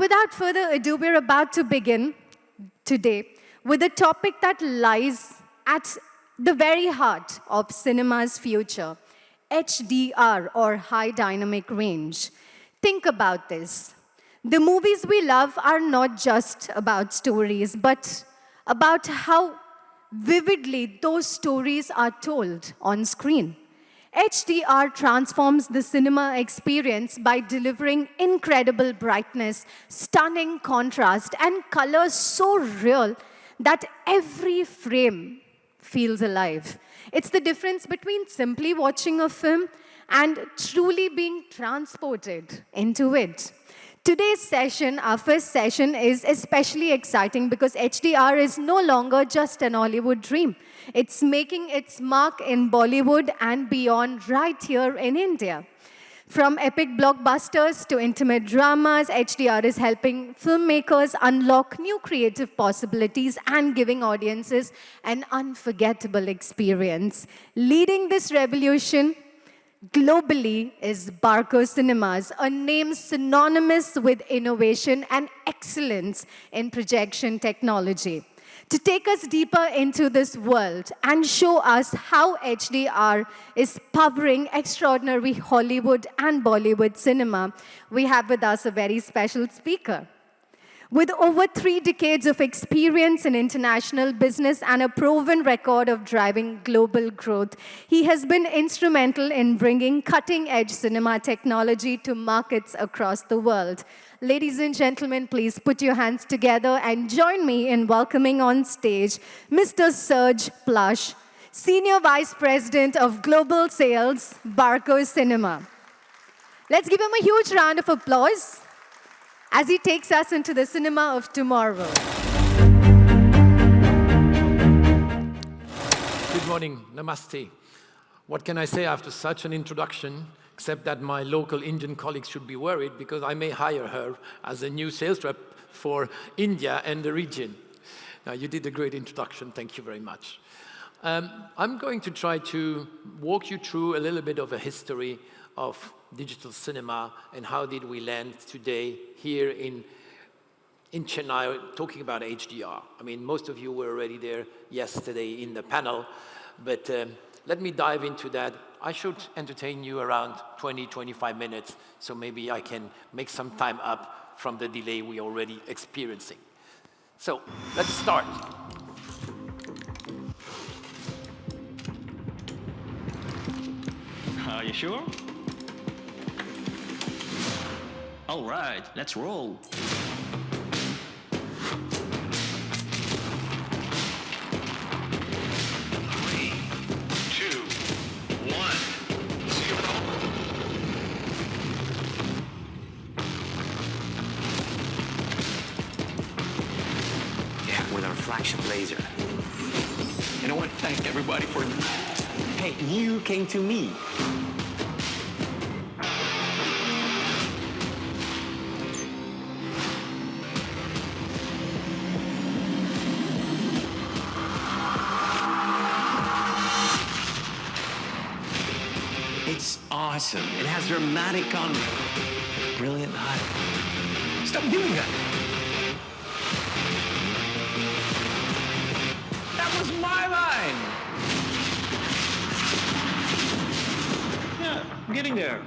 without further ado, we're about to begin today with a topic that lies at the very heart of cinema's future, HDR, or High Dynamic Range. Think about this. The movies we love are not just about stories, but about how vividly those stories are told on screen. HDR transforms the cinema experience by delivering incredible brightness, stunning contrast, and colors so real that every frame feels alive. It's the difference between simply watching a film and truly being transported into it. Today's session, our first session, is especially exciting because HDR is no longer just an Hollywood dream. It's making its mark in Bollywood and beyond right here in India. From epic blockbusters to intimate dramas, HDR is helping filmmakers unlock new creative possibilities and giving audiences an unforgettable experience. Leading this revolution globally is Barco Cinemas, a name synonymous with innovation and excellence in projection technology. To take us deeper into this world and show us how HDR is powering extraordinary Hollywood and Bollywood cinema, we have with us a very special speaker. With over 3 decades of experience in international business and a proven record of driving global growth, he has been instrumental in bringing cutting-edge cinema technology to markets across the world. Ladies and gentlemen, please put your hands together and join me in welcoming on stage Mr. Serge Plasch, Senior Vice President of Global Sales, Barco Cinema. Let's give him a huge round of applause as he takes us into the cinema of tomorrow. Good morning, namaste. What can I say after such an introduction, except that my local Indian colleagues should be worried because I may hire her as a new sales rep for India and the region. Now, you did a great introduction, thank you very much. I'm going to try to walk you through a little bit of a history of digital cinema and how did we land today here in Chennai talking about HDR. I mean, most of you were already there yesterday in the panel, but let me dive into that. I should entertain you around 20-25 minutes, so maybe I can make some time up from the delay we're already experiencing. So let's start. Are you sure? All right, let's roll. Three, two, one, zero. Yeah, with our flagship laser. And I want to thank everybody for... Hey, you came to me. It's awesome. It has dramatic brilliant height. Stop doing that. That was my line. Yeah, I'm getting there.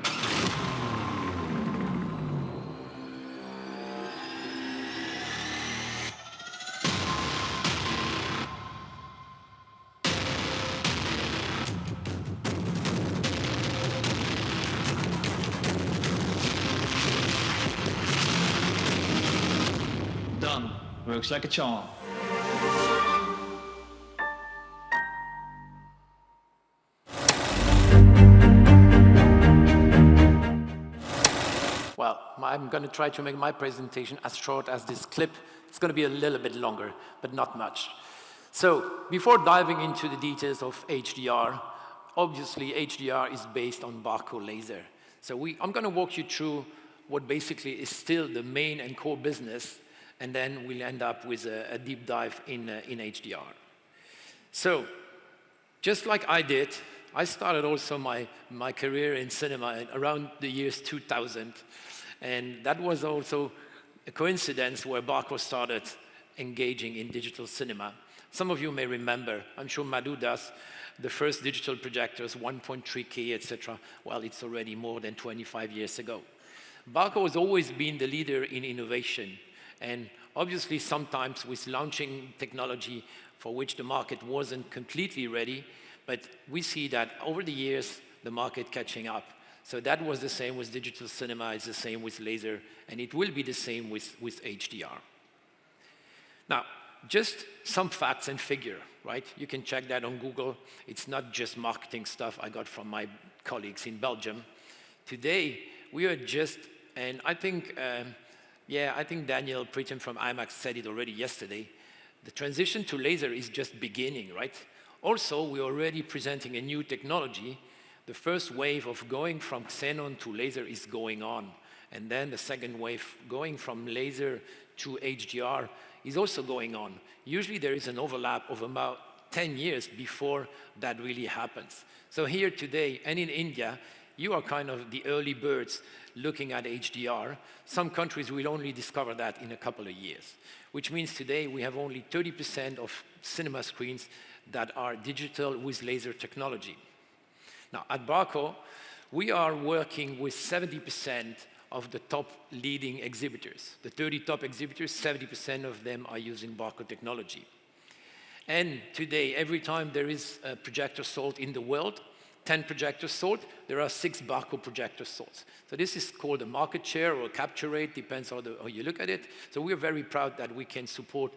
Done. Works like a charm. Well, I'm going to try to make my presentation as short as this clip. It's going to be a little bit longer, but not much. So, before diving into the details of HDR, obviously HDR is based on Barco laser. So I'm going to walk you through what basically is still the main and core business, and then we'll end up with a deep dive in HDR. So, just like I did, I started also my career in cinema around the years 2000, and that was also a coincidence where Barco started engaging in digital cinema. Some of you may remember, I'm sure Madhu does, the first digital projectors, 1.3K, etc. Well, it's already more than 25 years ago. Barco has always been the leader in innovation, and obviously sometimes with launching technology for which the market wasn't completely ready, but we see that over the years, the market catching up. So that was the same with digital cinema, it's the same with laser, and it will be the same with HDR. Now, just some facts and figure, right? You can check that on Google. It's not just marketing stuff I got from my colleagues in Belgium. Today, we are just, and I think Daniel Pritam from IMAX said it already yesterday, the transition to laser is just beginning, right? Also, we're already presenting a new technology. The first wave of going from xenon to laser is going on. And then the second wave going from laser to HDR is also going on. Usually there is an overlap of about 10 years before that really happens. So here today, and in India, you are kind of the early birds looking at HDR. Some countries will only discover that in a couple of years, which means today we have only 30% of cinema screens that are digital with laser technology. Now, at Barco, we are working with 70% of the top leading exhibitors. The 30 top exhibitors, 70% of them are using Barco technology. And today, every time there is a projector sold in the world, 10 projectors sold, there are 6 Barco projectors sold. So this is called a market share or a capture rate, depends on how you look at it. So we're very proud that we can support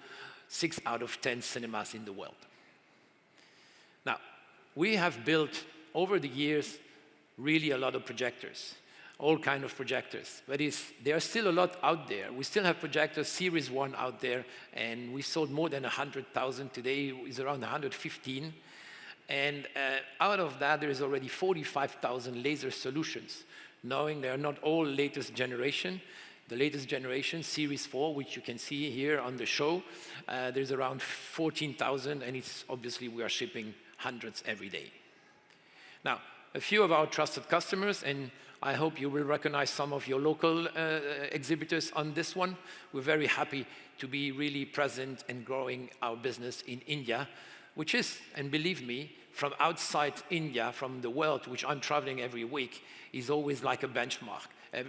6 out of 10 cinemas in the world. Now, we have built over the years really a lot of projectors, all kinds of projectors, but there are still a lot out there. We still have projectors, Series 1 out there, and we sold more than 100,000. Today is around 115. And out of that, there is already 45,000 laser solutions, knowing they are not all latest generation. The latest generation, Series 4, which you can see here on the show, there's around 14,000, and it's obviously we are shipping hundreds every day. Now, a few of our trusted customers, and I hope you will recognize some of your local exhibitors on this one. We're very happy to be really present and growing our business in India, which is, and believe me, from outside India, from the world, which I'm traveling every week, is always like a benchmark.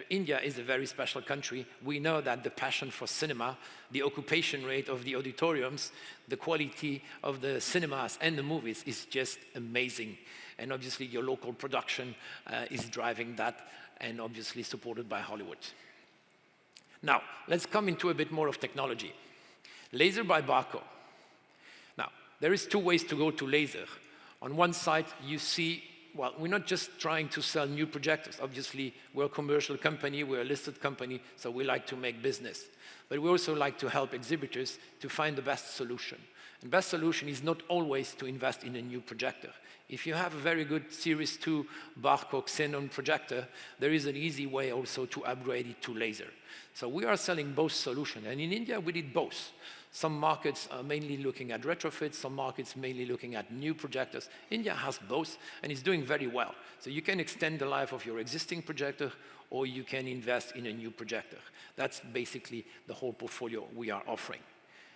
India is a very special country. We know that the passion for cinema, the occupation rate of the auditoriums, the quality of the cinemas and the movies is just amazing. And obviously your local production is driving that, and obviously supported by Hollywood. Now, let's come into a bit more of technology. Laser by Barco. Now, there is 2 ways to go to laser. On one side, you see, well, we're not just trying to sell new projectors. Obviously, we're a commercial company, we're a listed company, so we like to make business. But we also like to help exhibitors to find the best solution. And best solution is not always to invest in a new projector. If you have a very good Series 2 Barco Xenon projector, there is an easy way also to upgrade it to laser. So we are selling both solutions, and in India we did both. Some markets are mainly looking at retrofits, some markets mainly looking at new projectors. India has both, and it's doing very well. So you can extend the life of your existing projector, or you can invest in a new projector. That's basically the whole portfolio we are offering.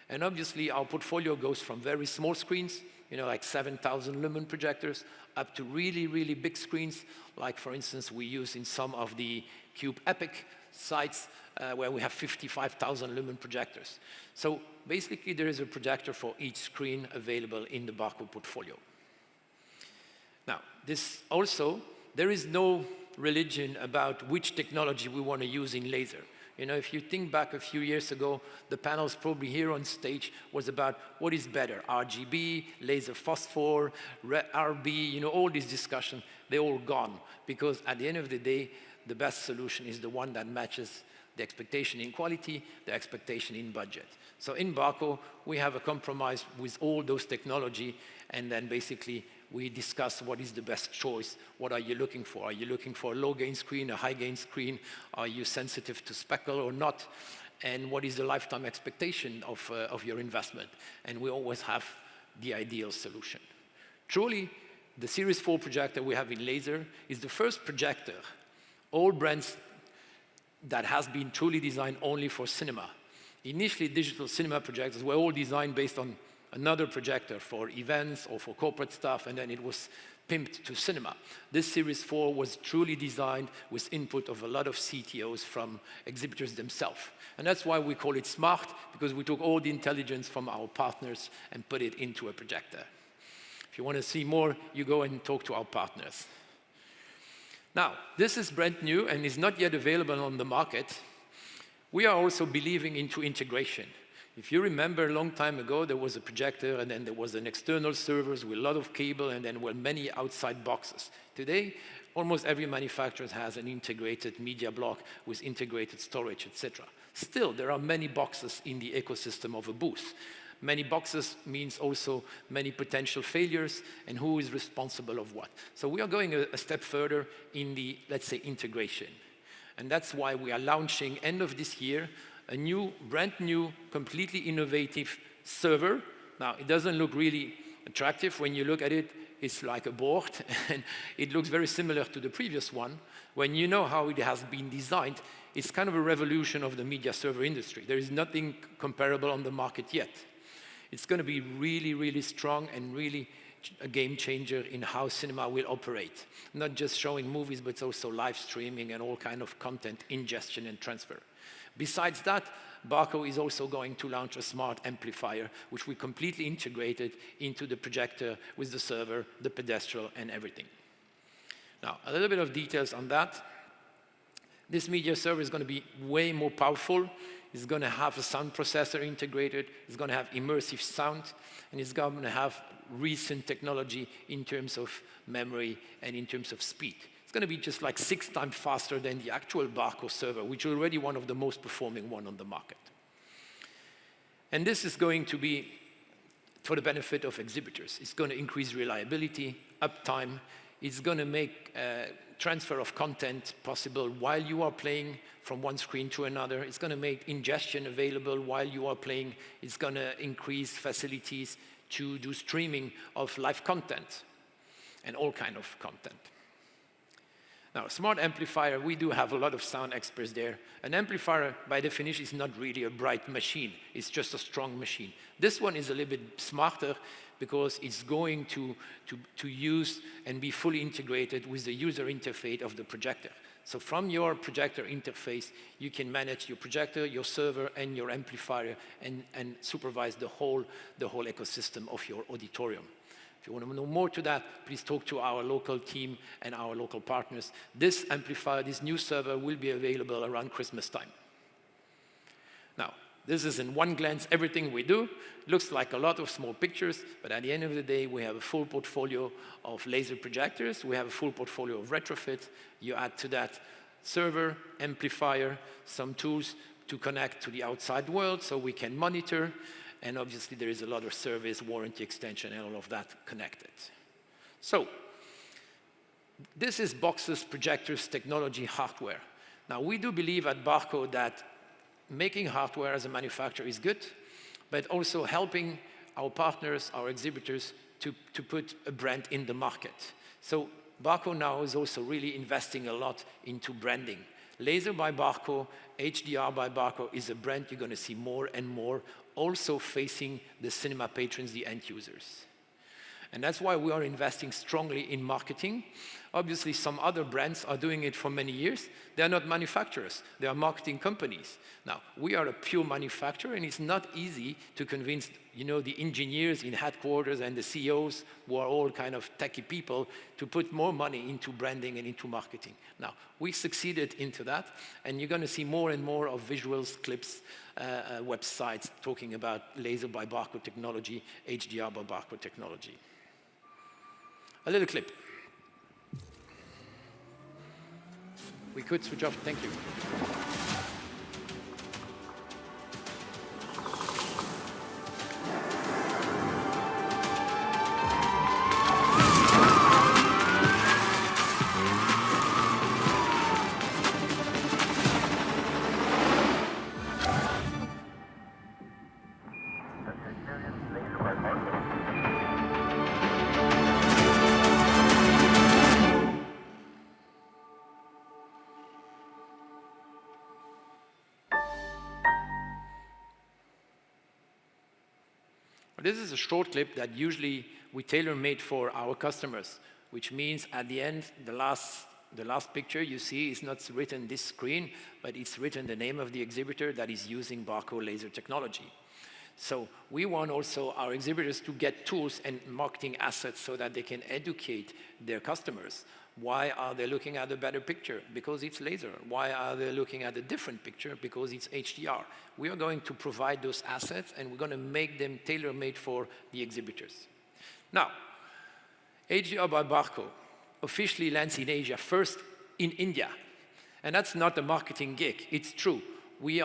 And obviously, our portfolio goes from very small screens, like 7,000 lumen projectors, up to really, really big screens, like, for instance, we use in some of the Cube Epic sites, where we have 55,000 lumen projectors. So basically, there is a projector for each screen available in the Barco portfolio. Now, there is no religion about which technology we want to use in laser. If you think back a few years ago, the panels probably here on stage was about what is better, RGB, laser phosphor, RB, all these discussions, they're all gone. Because at the end of the day, the best solution is the one that matches the expectation in quality, the expectation in budget. So in Barco, we have a compromise with all those technology, and then basically we discuss what is the best choice. What are you looking for? Are you looking for a low-gain screen, a high-gain screen? Are you sensitive to speckle or not? And what is the lifetime expectation of your investment? And we always have the ideal solution. Truly, the Series 4 projector we have in laser is the first projector all brands that has been truly designed only for cinema. Initially, digital cinema projectors were all designed based on another projector for events or for corporate stuff, and then it was pimped to cinema. This Series 4 was truly designed with input of a lot of CTOs from exhibitors themselves. And that's why we call it smart, because we took all the intelligence from our partners and put it into a projector. If you want to see more, you go and talk to our partners. Now, this is brand new and is not yet available on the market. We are also believing into integration. If you remember, a long time ago, there was a projector, and then there was an external servers with a lot of cable, and then were many outside boxes. Today, almost every manufacturer has an integrated media block with integrated storage, etc. Still, there are many boxes in the ecosystem of a booth. Many boxes means also many potential failures, and who is responsible of what. So we are going a step further in the, let's say, integration. And that's why we are launching, end of this year, a new, brand new, completely innovative server. Now, it doesn't look really attractive. When you look at it, it's like a board, and it looks very similar to the previous one. When you know how it has been designed, it's kind of a revolution of the media server industry. There is nothing comparable on the market yet. It's going to be really, really strong and really a game changer in how cinema will operate. Not just showing movies, but also live streaming and all kind of content ingestion and transfer. Besides that, Barco is also going to launch a smart amplifier, which we completely integrated into the projector with the server, the pedestal, and everything. Now, a little bit of details on that. This media server is going to be way more powerful. It's going to have a sound processor integrated. It's going to have immersive sound, and it's going to have recent technology in terms of memory and in terms of speed. It's going to be just like 6 times faster than the actual Barco server, which is already one of the most performing one on the market. And this is going to be for the benefit of exhibitors. It's going to increase reliability, uptime. It's going to make transfer of content possible while you are playing from one screen to another. It's going to make ingestion available while you are playing. It's going to increase facilities to do streaming of live content and all kind of content. Now, smart amplifier, we do have a lot of sound experts there. An amplifier, by definition, is not really a bright machine. It's just a strong machine. This one is a little bit smarter because it's going to use and be fully integrated with the user interface of the projector. So from your projector interface, you can manage your projector, your server, and your amplifier, and supervise the whole ecosystem of your auditorium. If you want to know more to that, please talk to our local team and our local partners. This amplifier, this new server, will be available around Christmas time. Now, this is in one glance everything we do. It looks like a lot of small pictures, but at the end of the day, we have a full portfolio of laser projectors. We have a full portfolio of retrofit. You add to that server, amplifier, some tools to connect to the outside world so we can monitor. And obviously, there is a lot of service, warranty extension, and all of that connected. So, this is boxes, projectors, technology, hardware. Now, we do believe at Barco that making hardware as a manufacturer is good, but also helping our partners, our exhibitors, to put a brand in the market. So, Barco now is also really investing a lot into branding. Laser by Barco, HDR by Barco is a brand you're going to see more and more, also facing the cinema patrons, the end users. And that's why we are investing strongly in marketing. Obviously, some other brands are doing it for many years. They are not manufacturers. They are marketing companies. Now, we are a pure manufacturer, and it's not easy to convince, the engineers in headquarters and the CEOs, who are all kind of techie people, to put more money into branding and into marketing. Now, we succeeded into that, and you're going to see more and more of visuals, clips, websites talking about laser by Barco technology, HDR by Barco technology. A little clip. We could switch off, thank you. this is a short clip that usually we tailor-made for our customers, which means at the end, the last picture you see is not written this screen, but it's written the name of the exhibitor that is using Barco laser technology. So we want also our exhibitors to get tools and marketing assets so that they can educate their customers. Why are they looking at a better picture? Because it's laser. Why are they looking at a different picture? Because it's HDR. We are going to provide those assets, and we're going to make them tailor-made for the exhibitors. Now, HDR by Barco officially lands in Asia, first in India. And that's not a marketing gig, it's true. We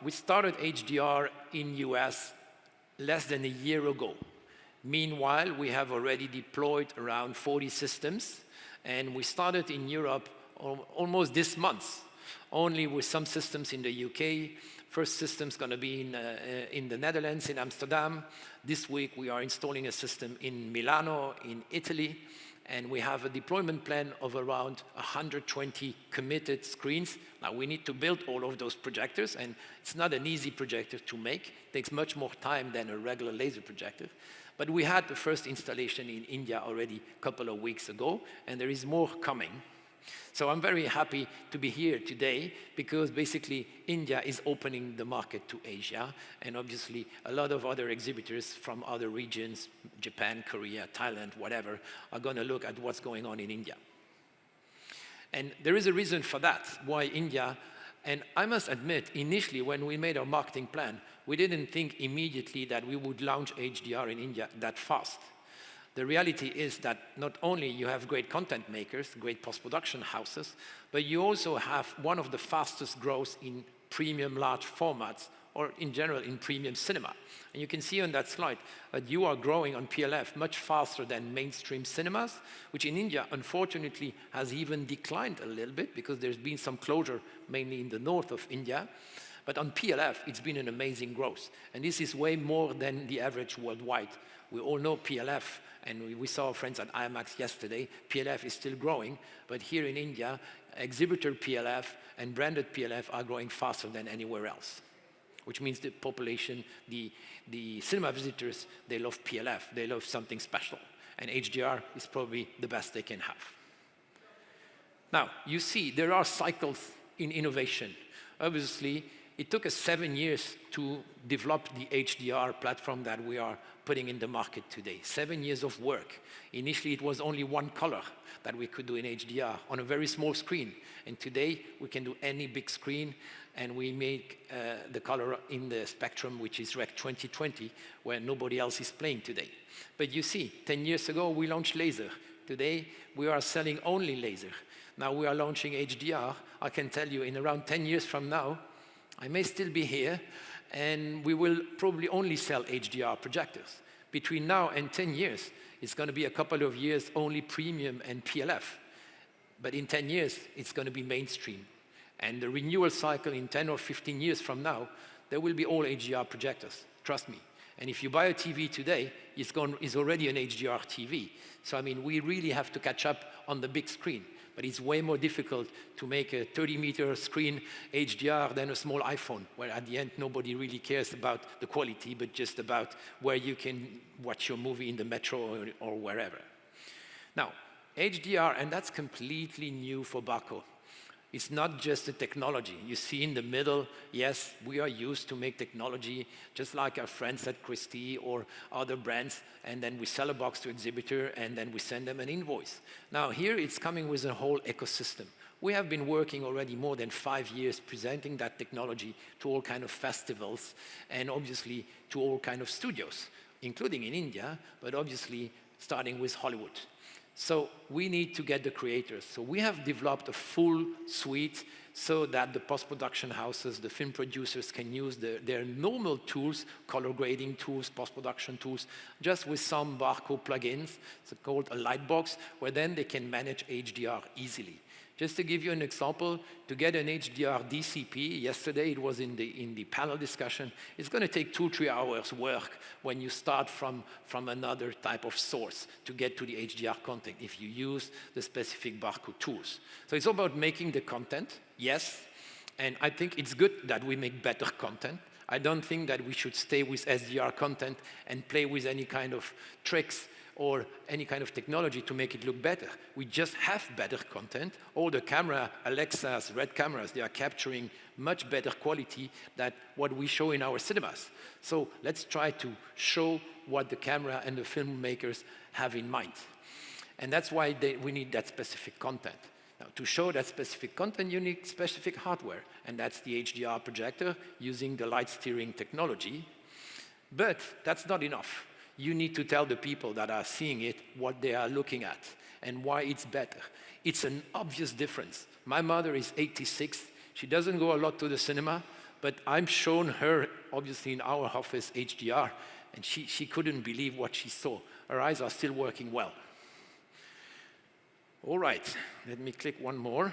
started HDR in US less than a year ago. Meanwhile, we have already deployed around 40 systems, and we started in Europe almost this month, only with some systems in the UK. First system's going to be in the Netherlands, in Amsterdam. This week, we are installing a system in Milano, in Italy, and we have a deployment plan of around 120 committed screens. Now, we need to build all of those projectors, and it's not an easy projector to make. It takes much more time than a regular laser projector. But we had the first installation in India already a couple of weeks ago, and there is more coming. So I'm very happy to be here today because basically India is opening the market to Asia, and obviously a lot of other exhibitors from other regions, Japan, Korea, Thailand, whatever, are going to look at what's going on in India. And there is a reason for that, why India. And I must admit, initially when we made our marketing plan, we didn't think immediately that we would launch HDR in India that fast. The reality is that not only you have great content makers, great post-production houses, but you also have one of the fastest growths in premium large formats, or in general in premium cinema. And you can see on that slide that you are growing on PLF much faster than mainstream cinemas, which in India, unfortunately, has even declined a little bit because there's been some closure, mainly in the north of India. But on PLF, it's been an amazing growth. And this is way more than the average worldwide. We all know PLF, and we saw our friends at IMAX yesterday. PLF is still growing, but here in India, exhibitor PLF and branded PLF are growing faster than anywhere else, which means the population, the cinema visitors, they love PLF. They love something special, and HDR is probably the best they can have. Now, you see, there are cycles in innovation. Obviously, it took us 7 years to develop the HDR platform that we are putting in the market today. 7 years of work. Initially, it was only one color that we could do in HDR on a very small screen. And today, we can do any big screen, and we make the color in the spectrum, which is Rec 2020, where nobody else is playing today. But you see, 10 years ago, we launched laser. Today, we are selling only laser. Now we are launching HDR. I can tell you, in around 10 years from now, I may still be here, and we will probably only sell HDR projectors. Between now and 10 years, it's going to be a couple of years only premium and PLF. But in 10 years, it's going to be mainstream. And the renewal cycle in 10 or 15 years from now, there will be all HDR projectors, trust me. And if you buy a TV today, it's already an HDR TV. So I mean, we really have to catch up on the big screen. But it's way more difficult to make a 30-meter screen HDR than a small iPhone, where at the end nobody really cares about the quality, but just about where you can watch your movie in the metro or wherever. Now, HDR, and that's completely new for Barco. It's not just a technology. You see in the middle, yes, we are used to make technology just like our friends at Christie or other brands, and then we sell a box to exhibitor, and then we send them an invoice. Now here it's coming with a whole ecosystem. We have been working already more than 5 years presenting that technology to all kind of festivals and obviously to all kind of studios, including in India, but obviously starting with Hollywood. So we need to get the creators. So we have developed a full suite so that the post-production houses, the film producers can use their normal tools, color grading tools, post-production tools, just with some Barco plugins. It's called a Lightbox, where then they can manage HDR easily. Just to give you an example, to get an HDR DCP, yesterday it was in the panel discussion, it's going to take 2-3 hours work when you start from another type of source to get to the HDR content if you use the specific Barco tools. So it's all about making the content, yes, and I think it's good that we make better content. I don't think that we should stay with SDR content and play with any kind of tricks or any kind of technology to make it look better. We just have better content. All the camera, Alexa's Red cameras, they are capturing much better quality than what we show in our cinemas. So let's try to show what the camera and the filmmakers have in mind. And that's why we need that specific content. Now, to show that specific content, you need specific hardware, and that's the HDR projector using the light steering technology. But that's not enough. You need to tell the people that are seeing it what they are looking at and why it's better. It's an obvious difference. My mother is 86. She doesn't go a lot to the cinema, but I'm shown her, obviously in our office, HDR, and she couldn't believe what she saw. Her eyes are still working well. All right, let me click one more.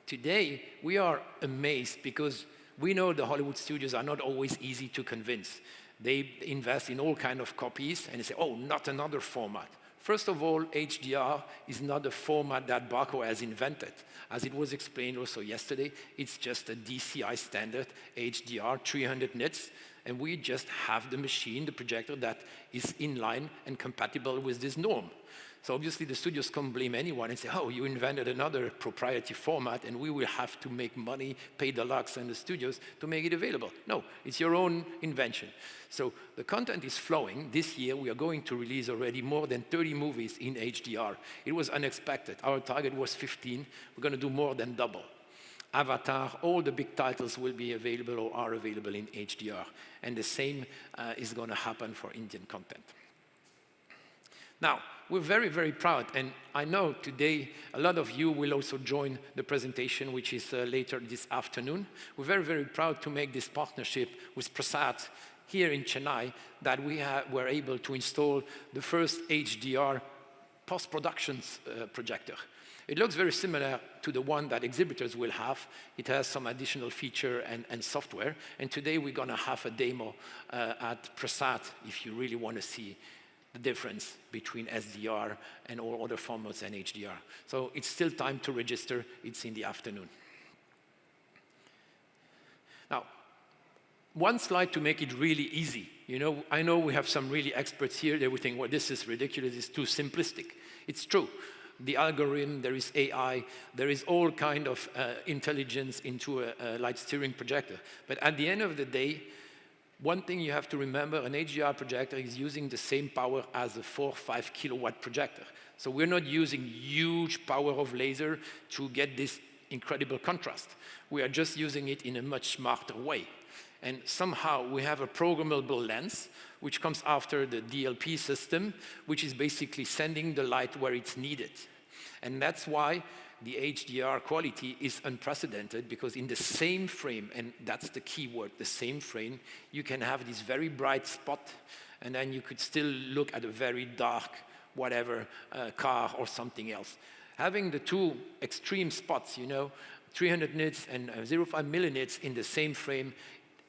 Today, we are amazed because we know the Hollywood studios are not always easy to convince. They invest in all kinds of copies and they say, oh, not another format. First of all, HDR is not a format that Barco has invented. As it was explained also yesterday, it's just a DCI standard HDR 300 nits, and we just have the machine, the projector, that is in line and compatible with this norm. So obviously the studios can't blame anyone and say, oh, you invented another proprietary format and we will have to make money, pay the Lux and the studios to make it available. No, it's your own invention. So the content is flowing. This year we are going to release already more than 30 movies in HDR. It was unexpected. Our target was 15. We're going to do more than double. Avatar, all the big titles will be available or are available in HDR. And the same is going to happen for Indian content. Now, we're very, very proud, and I know today a lot of you will also join the presentation, which is later this afternoon. We're very, very proud to make this partnership with Prasad here in Chennai, that we were able to install the first HDR post-production projector. It looks very similar to the one that exhibitors will have. It has some additional feature and software, and today we're going to have a demo at Prasad if you really want to see the difference between SDR and all other formats and HDR. So it's still time to register. It's in the afternoon. Now, one slide to make it really easy. You know, I know we have some really experts here. They would think, well, this is ridiculous. It's too simplistic. It's true. The algorithm, there is AI, there is all kind of intelligence into a light steering projector. But at the end of the day, one thing you have to remember, an HDR projector is using the same power as a 4 or 5 kilowatt projector. So we're not using huge power of laser to get this incredible contrast. We are just using it in a much smarter way. And somehow we have a programmable lens, which comes after the DLP system, which is basically sending the light where it's needed. And that's why the HDR quality is unprecedented, because in the same frame, and that's the key word, the same frame, you can have this very bright spot, and then you could still look at a very dark, whatever, car or something else. Having the two extreme spots, you know, 300 nits and 0.5 millinits in the same frame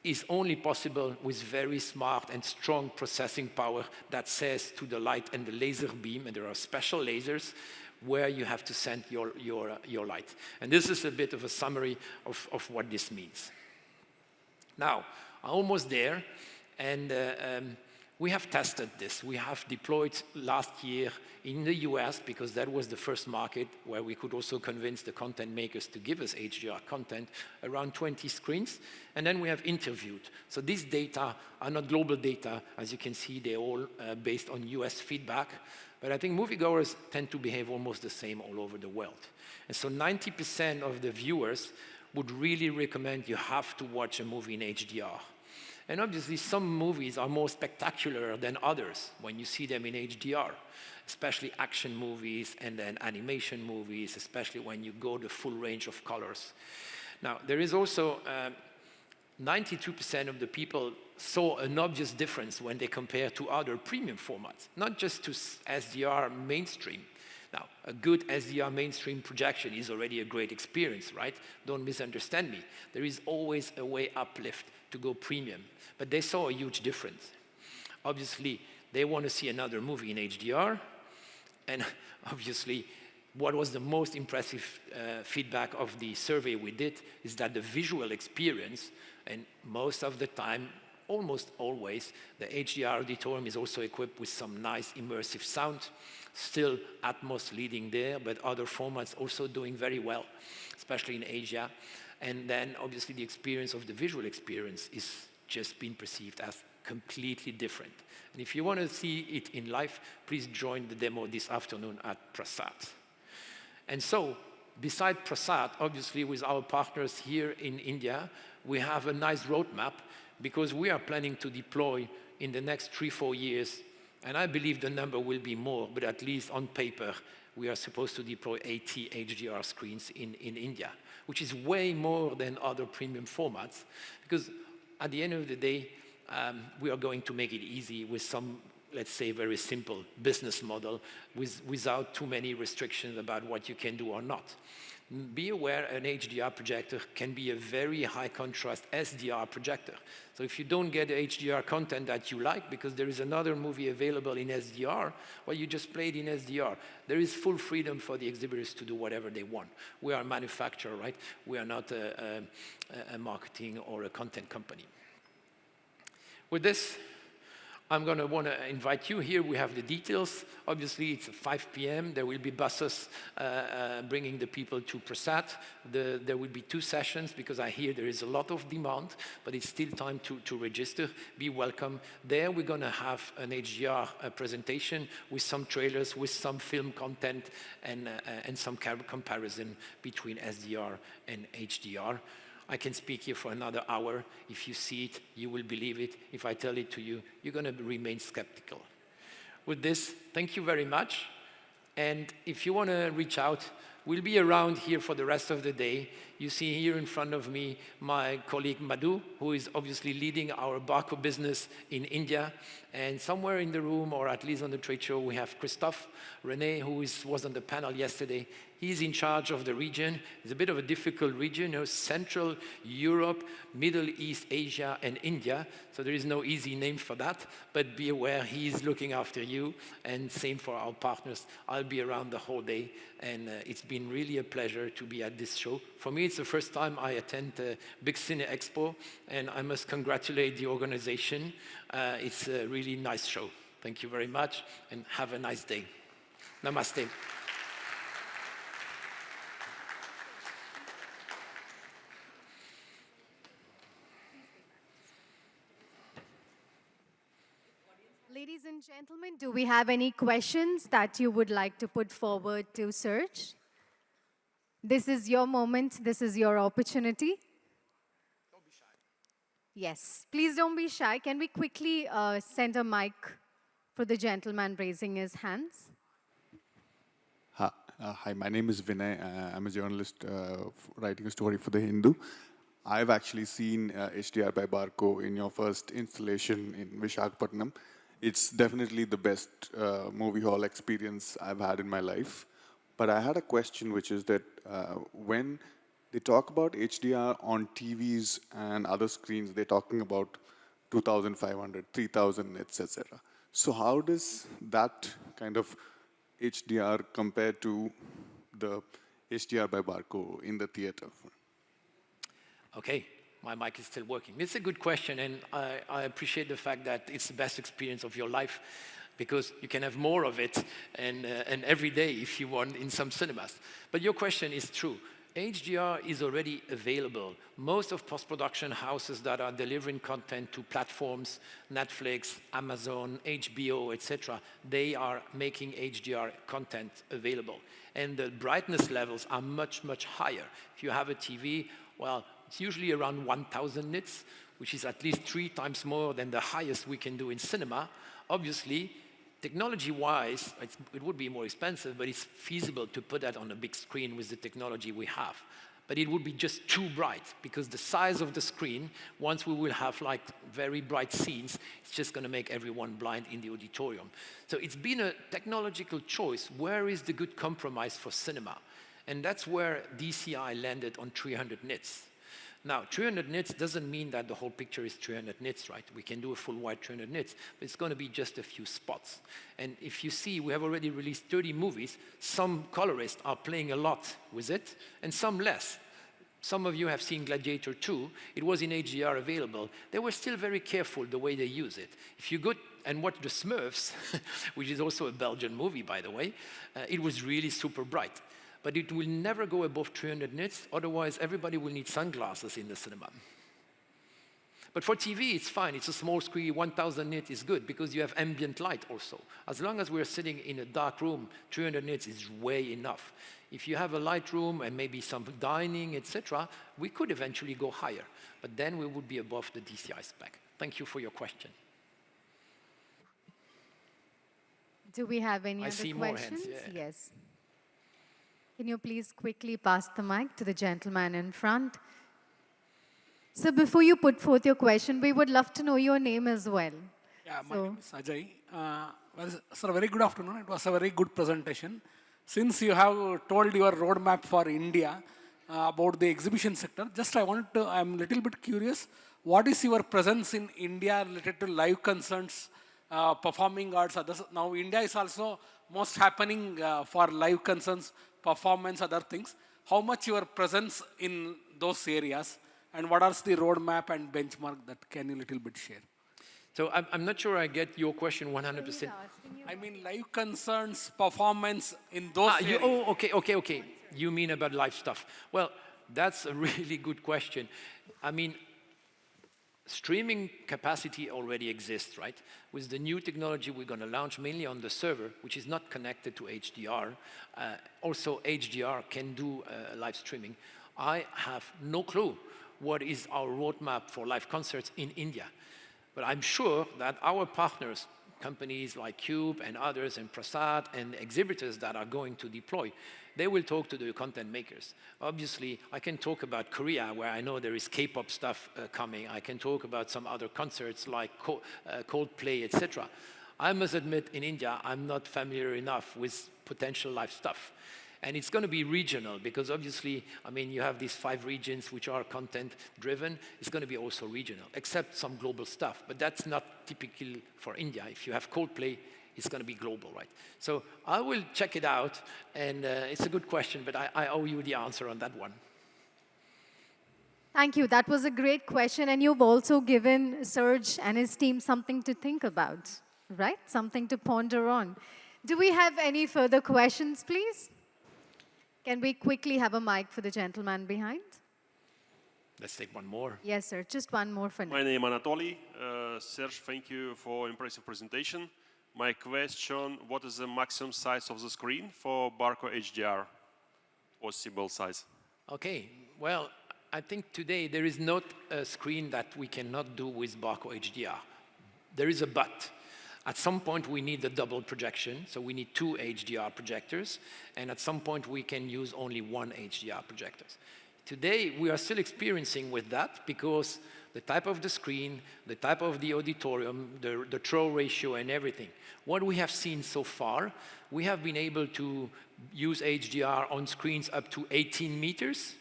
is only possible with very smart and strong processing power that says to the light and the laser beam, and there are special lasers, where you have to send your light. And this is a bit of a summary of what this means. Now, I'm almost there, and we have tested this. We have deployed last year in the US, because that was the first market where we could also convince the content makers to give us HDR content, around 20 screens, and then we have interviewed. So these data are not global data. As you can see, they're all based on US feedback. But I think moviegoers tend to behave almost the same all over the world. And so 90% of the viewers would really recommend you have to watch a movie in HDR. And obviously, some movies are more spectacular than others when you see them in HDR, especially action movies and then animation movies, especially when you go the full range of colors. Now, there is also 92% of the people saw an obvious difference when they compare to other premium formats, not just to SDR mainstream. Now, a good SDR mainstream projection is already a great experience, right? Don't misunderstand me. There is always a way uplift to go premium, but they saw a huge difference. Obviously, they want to see another movie in HDR, and obviously, what was the most impressive feedback of the survey we did is that the visual experience, and most of the time, almost always, the HDR auditorium is also equipped with some nice immersive sound, still Atmos leading there, but other formats also doing very well, especially in Asia. And then obviously the experience of the visual experience is just being perceived as completely different. And if you want to see it in live, please join the demo this afternoon at Prasad. And so, beside Prasad, obviously with our partners here in India, we have a nice roadmap because we are planning to deploy in the next 3-4 years, and I believe the number will be more, but at least on paper, we are supposed to deploy 80 HDR screens in India, which is way more than other premium formats, because at the end of the day, we are going to make it easy with some, let's say, very simple business model without too many restrictions about what you can do or not. Be aware an HDR projector can be a very high contrast SDR projector. So if you don't get the HDR content that you like, because there is another movie available in SDR, well, you just play it in SDR. There is full freedom for the exhibitors to do whatever they want. We are a manufacturer, right? We are not a marketing or a content company. With this, I'm going to want to invite you here. We have the details. Obviously, it's 5 p.m. There will be buses bringing the people to Prasad. There will be 2 sessions because I hear there is a lot of demand, but it's still time to register. Be welcome. There, we're going to have an HDR presentation with some trailers, with some film content, and some comparison between SDR and HDR. I can speak here for another hour. If you see it, you will believe it. If I tell it to you, you're going to remain skeptical. With this, thank you very much. And if you want to reach out, we'll be around here for the rest of the day. You see here in front of me my colleague Madhu, who is obviously leading our Barco business in India. And somewhere in the room, or at least on the trade show, we have Christophe René, who was on the panel yesterday. He's in charge of the region. It's a bit of a difficult region, you know, Central Europe, Middle East, Asia, and India. So there is no easy name for that, but be aware he's looking after you, and same for our partners. I'll be around the whole day, and it's been really a pleasure to be at this show. For me, it's the first time I attend a big Cine Expo, and I must congratulate the organization. It's a really nice show. Thank you very much, and have a nice day. Namaste. Ladies and gentlemen, do we have any questions that you would like to put forward to Serge? This is your moment. This is your opportunity. Don't be shy. Yes, please don't be shy. Can we quickly send a mic for the gentleman raising his hands? Hi, my name is Vinay. I'm a journalist writing a story for The Hindu. I've actually seen HDR by Barco in your first installation in Visakhapatnam. It's definitely the best movie hall experience I've had in my life. But I had a question, which is that when they talk about HDR on TVs and other screens, they're talking about 2,500, 3,000 nits, etc. So how does that kind of HDR compare to the HDR by Barco in the theater? Okay, my mic is still working. It's a good question, and I appreciate the fact that it's the best experience of your life, because you can have more of it and every day if you want in some cinemas. But your question is true. HDR is already available. Most of post-production houses that are delivering content to platforms, Netflix, Amazon, HBO, etc., they are making HDR content available. And the brightness levels are much, much higher. If you have a TV, well, it's usually around 1,000 nits, which is at least 3 times more than the highest we can do in cinema. Obviously, technology-wise, it would be more expensive, but it's feasible to put that on a big screen with the technology we have. But it would be just too bright, because the size of the screen, once we will have like very bright scenes, it's just going to make everyone blind in the auditorium. So it's been a technological choice. Where is the good compromise for cinema? And that's where DCI landed on 300 nits. Now, 300 nits doesn't mean that the whole picture is 300 nits, right? We can do a full wide 300 nits, but it's going to be just a few spots. And if you see, we have already released 30 movies. Some colorists are playing a lot with it, and some less. Some of you have seen Gladiator 2. It was in HDR available. They were still very careful the way they use it. If you go and watch The Smurfs, which is also a Belgian movie, by the way, it was really super bright. But it will never go above 300 nits, otherwise everybody will need sunglasses in the cinema. But for TV, it's fine. It's a small screen, 1000 nits is good, because you have ambient light also. As long as we're sitting in a dark room, 300 nits is way enough. If you have a light room and maybe some dining, etc., we could eventually go higher. But then we would be above the DCI spec. Thank you for your question. Do we have any I other see more hands, questions? yeah. Yes. Can you please quickly pass the mic to the gentleman in front? So before you put forth your question, we would love to know your name as well. Yeah, my name is Ajay. Well, sir, very good afternoon. It was a very good presentation. Since you have told your roadmap for India about the exhibition sector, just I'm a little bit curious. What is your presence in India related to live concerts, performing arts, others? Now, India is also most happening for live concerts, performance, other things. How much your presence in those areas, and what are the roadmap and benchmark that can you little bit share? So I'm not sure I get your question 100%. I mean, live concerts, performance in those areas. Okay. You mean about live stuff. Well, that's a really good question. I mean, streaming capacity already exists, right? With the new technology we're going to launch mainly on the server, which is not connected to HDR. Also, HDR can do live streaming. I have no clue what is our roadmap for live concerts in India. But I'm sure that our partners, companies like Cube and others, and Prasad, and exhibitors that are going to deploy, they will talk to the content makers. Obviously, I can talk about Korea, where I know there is K-pop stuff coming. I can talk about some other concerts like Coldplay, etc. I must admit, in India, I'm not familiar enough with potential live stuff. And it's going to be regional, because obviously, I mean, you have these 5 regions which are content-driven. It's going to be also regional, except some global stuff. But that's not typical for India. If you have Coldplay, it's going to be global, right? So I will check it out, and it's a good question, but I owe you the answer on that one. Thank you. That was a great question, and you've also given Serge and his team something to think about, right? Something to ponder on. Do we have any further questions, please? Can we quickly have a mic for the gentleman behind? Let's take one more. Yes, sir. Just one more for now. My name is Anatoly. Serge, thank you for impressive presentation. My question, what is the maximum size of the screen for Barco HDR? Possible size? Okay, well, I think today there is not a screen that we cannot do with Barco HDR. There is a but. At some point, we need a double projection, so we need 2 HDR projectors, and at some point, we can use only 1 HDR projector. Today, we are still experiencing with that, because the type of the screen, the type of the auditorium, the throw ratio, and everything. What we have seen so far, we have been able to use HDR on screens up to 18 meters,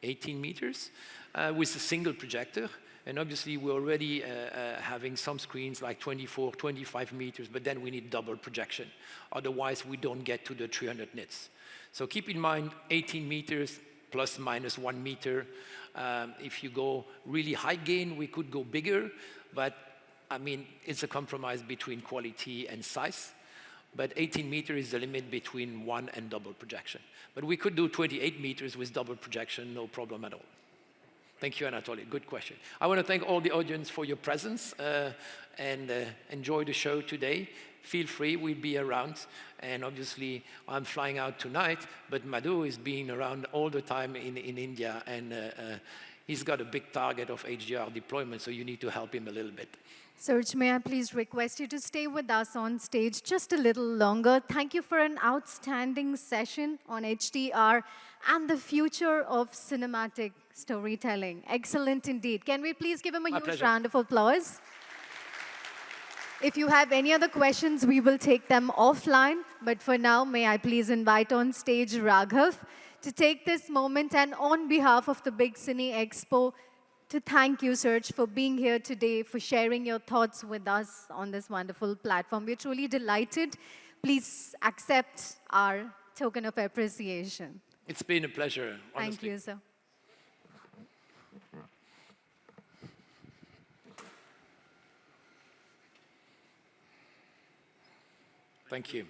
with a single projector. And obviously, we're already having some screens like 24, 25 meters, but then we need double projection. Otherwise, we don't get to the 300 nits. So keep in mind, 18 meters plus minus 1 meter. If you go really high gain, we could go bigger, but I mean, it's a compromise between quality and size. But 18 meters is the limit between 1 and double projection. But we could do 28 meters with double projection, no problem at all. Thank you, Anatoly. Good question. I want to thank all the audience for your presence and enjoy the show today. Feel free, we'll be around. And obviously, I'm flying out tonight, but Madhu is being around all the time in India, and he's got a big target of HDR deployment, so you need to help him a little bit. Serge, may I please request you to stay with us on stage just a little longer? Thank you for an outstanding session on HDR and the future of cinematic storytelling. Excellent indeed. Can we please give him a huge round of applause? If you have any other questions, we will take them offline. But for now, may I please invite on stage Raghav to take this moment and on behalf of the Big Cine Expo, to thank you, Serge, for being here today, for sharing your thoughts with us on this wonderful platform. We're truly delighted. Please accept our token of appreciation. It's been a pleasure, honestly. Thank you, sir. Thank you.